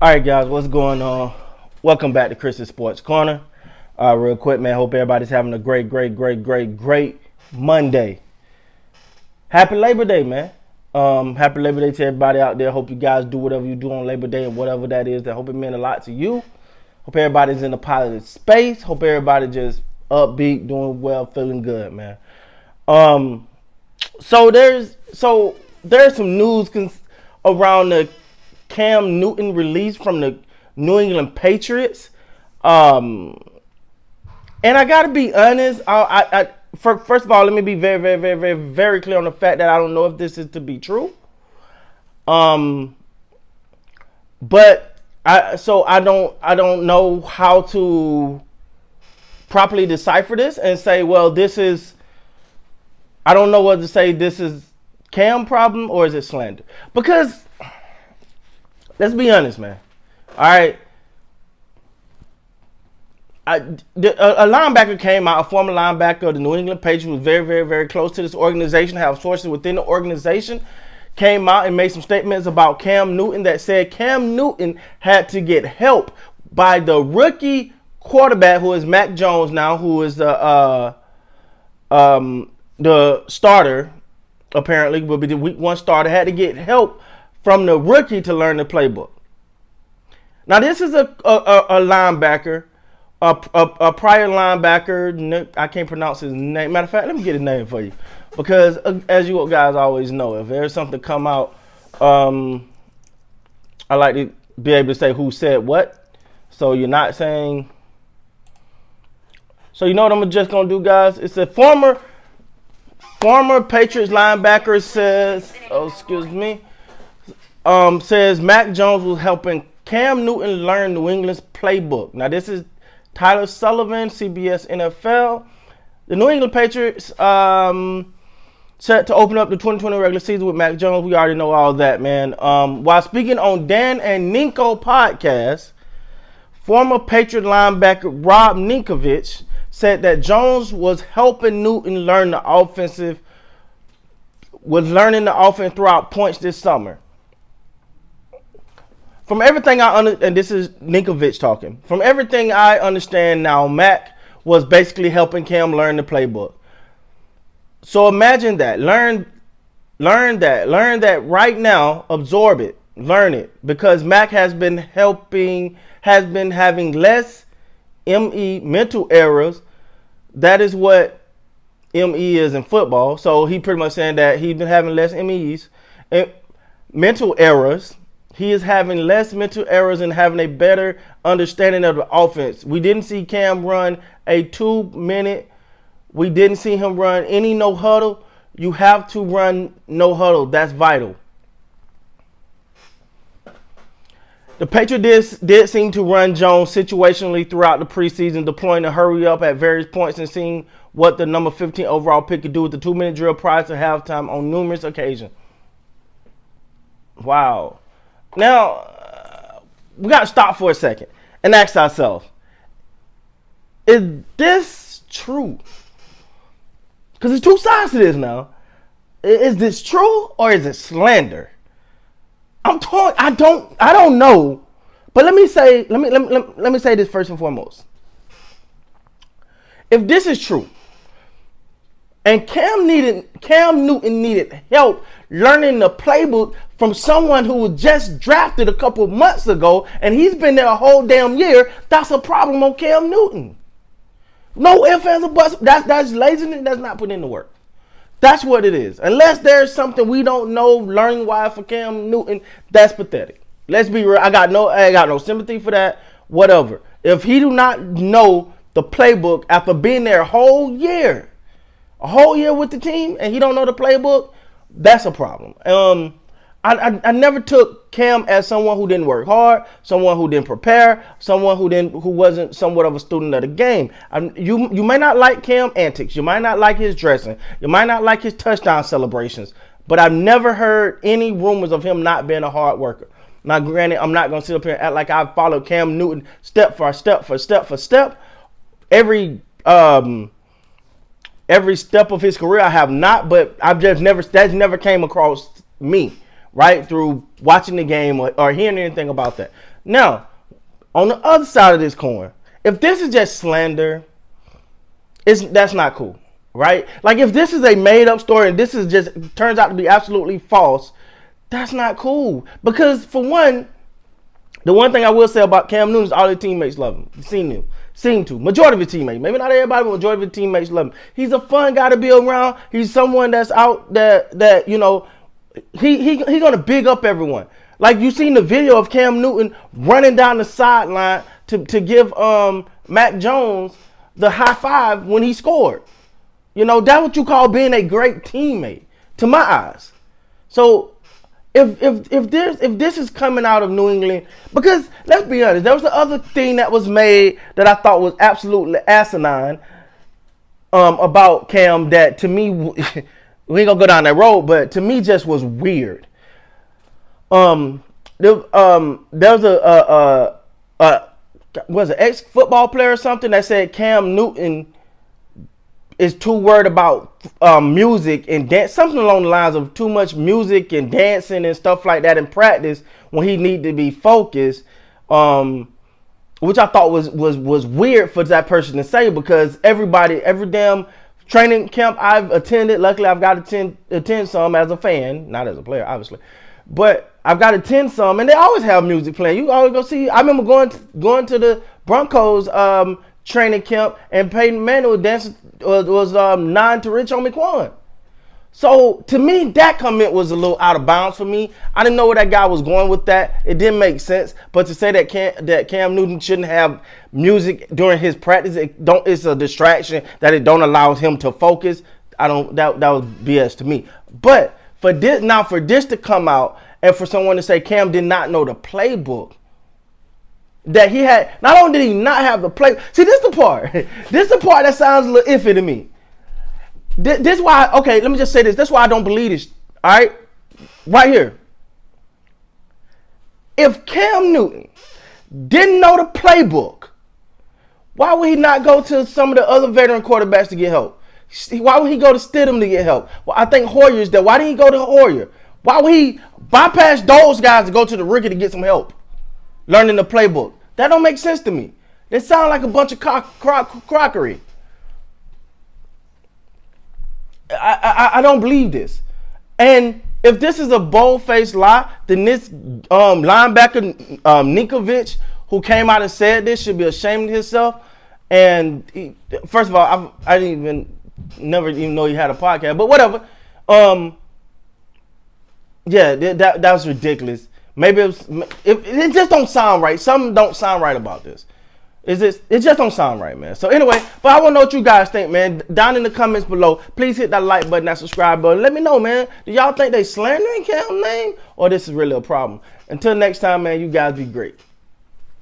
All right, guys, what's going on? Welcome back to Chris's Sports Corner. Real quick, man, hope everybody's having a great Monday. Happy Labor Day, man. Happy Labor Day to everybody out there. Hope you guys do whatever you do on Labor Day and whatever that is. That hope it meant a lot to you. Hope everybody's in a positive space. Hope everybody just upbeat, doing well, feeling good, man. So there's some news around the Cam Newton release from the New England Patriots. And I gotta be honest. First of all, let me be very clear on the fact that I don't know if this is to be true. But I don't know how to properly decipher this and say, well, this is. I don't know whether to say this is Cam problem or is it slander, because let's be honest, man. All right. A linebacker came out, a former linebacker of the New England Patriots, was very close to this organization, have sources within the organization, came out and made some statements about Cam Newton that said Cam Newton had to get help by the rookie quarterback, who is Mac Jones now, who is the starter, apparently, will be the week one starter, had to get help from the rookie to learn the playbook. Now, this is a linebacker, a prior linebacker. I can't pronounce his name. Matter of fact, let me get his name for you, because as you guys always know, if there's something come out, I like to be able to say who said what. So you're not saying. So you know what I'm just gonna do, guys? It's a former Patriots linebacker says. Oh, excuse me. Says Mac Jones was helping Cam Newton learn New England's playbook. Now, this is Tyler Sullivan, CBS NFL. The New England Patriots set to open up the 2020 regular season with Mac Jones. We already know all that, man. While speaking on Dan and Ninko podcast, former Patriot linebacker Rob Ninkovich said that Jones was helping Newton learn the offense throughout points this summer. From everything and this is Ninkovich talking. From everything I understand now, Mac was basically helping Cam learn the playbook. So imagine that. Learn that right now. Absorb it. Learn it. Because Mac has been having less ME, mental errors. That is what ME is in football. So he pretty much saying that he's been having less MEs and mental errors. He is having less mental errors and having a better understanding of the offense. We didn't see Cam run a 2-minute. We didn't see him run any no huddle. You have to run no huddle. That's vital. The Patriots did seem to run Jones situationally throughout the preseason, deploying a hurry up at various points and seeing what the number 15 overall pick could do with the 2-minute drill prior to halftime on numerous occasions. Wow. Now, we got to stop for a second and ask ourselves, is this true? Because there's two sides to this now. Is this true or is it slander? I'm torn. I don't know. But let me say this first and foremost. If this is true, and Cam Newton needed help learning the playbook from someone who was just drafted a couple months ago, and he's been there a whole damn year, that's a problem on Cam Newton. No ifs, ands, or buts. That's laziness. That's not putting in the work. That's what it is. Unless there's something we don't know learning wise for Cam Newton, that's pathetic. Let's be real. I got no sympathy for that. Whatever. If he do not know the playbook after being there a whole year with the team, and he don't know the playbook, that's a problem. I never took Cam as someone who didn't work hard, someone who didn't prepare, someone who wasn't somewhat of a student of the game. You may not like Cam antics, you might not like his dressing, you might not like his touchdown celebrations, but I've never heard any rumors of him not being a hard worker. Now, granted, I'm not gonna sit up here and act like I followed Cam Newton step for step. Every step of his career I have not, but that's never came across me, right, through watching the game or hearing anything about that. Now, on the other side of this coin, if this is just slander, that's not cool, right? Like if this is a made up story and this is just turns out to be absolutely false, that's not cool. Because for one, the one thing I will say about Cam Newton is all his teammates love him. Seem to. Majority of his teammates. Maybe not everybody, but majority of his teammates love him. He's a fun guy to be around. He's someone that's out that you know, he gonna big up everyone. Like you seen the video of Cam Newton running down the sideline to give Mac Jones the high five when he scored. You know, that's what you call being a great teammate, to my eyes. So if this is coming out of New England, because let's be honest, there was the other thing that was made that I thought was absolutely asinine about Cam that to me we ain't gonna go down that road, but to me just was weird. There was was an ex-football player or something that said Cam Newton is too worried about music and dance, something along the lines of too much music and dancing and stuff like that in practice when he need to be focused, which I thought was weird for that person to say, because every damn training camp I've attended, luckily I've got to attend some as a fan, not as a player obviously, but I've got to attend some, and they always have music playing. You always go see. I remember going to the Broncos training camp, and Peyton Manning was 9 to Rich Homie Quan. So to me, that comment was a little out of bounds for me. I didn't know where that guy was going with that. It didn't make sense. But to say that Cam Newton shouldn't have music during his practice, it's a distraction that it don't allow him to focus. That was BS to me. But for this to come out and for someone to say Cam did not know the playbook, that he had, not only did he not have the play. See, this is the part. This is the part that sounds a little iffy to me. This is why, okay, let me just say this. That's why I don't believe this. All right? Right here. If Cam Newton didn't know the playbook, why would he not go to some of the other veteran quarterbacks to get help? Why would he go to Stidham to get help? Well, I think Hoyer's there. Why didn't he go to Hoyer? Why would he bypass those guys to go to the rookie to get some help learning the playbook? That don't make sense to me. They sound like a bunch of crockery. I don't believe this. And if this is a bold-faced lie, then this linebacker Ninkovich, who came out and said this, should be ashamed of himself. And first of all, I never even know he had a podcast, but whatever. Yeah, that was ridiculous. Maybe it just don't sound right. Something don't sound right about this. It just don't sound right, man. So anyway, but I want to know what you guys think, man. Down in the comments below, please hit that like button, that subscribe button. Let me know, man. Do y'all think they slandering Cam's name, or this is really a problem? Until next time, man, you guys be great.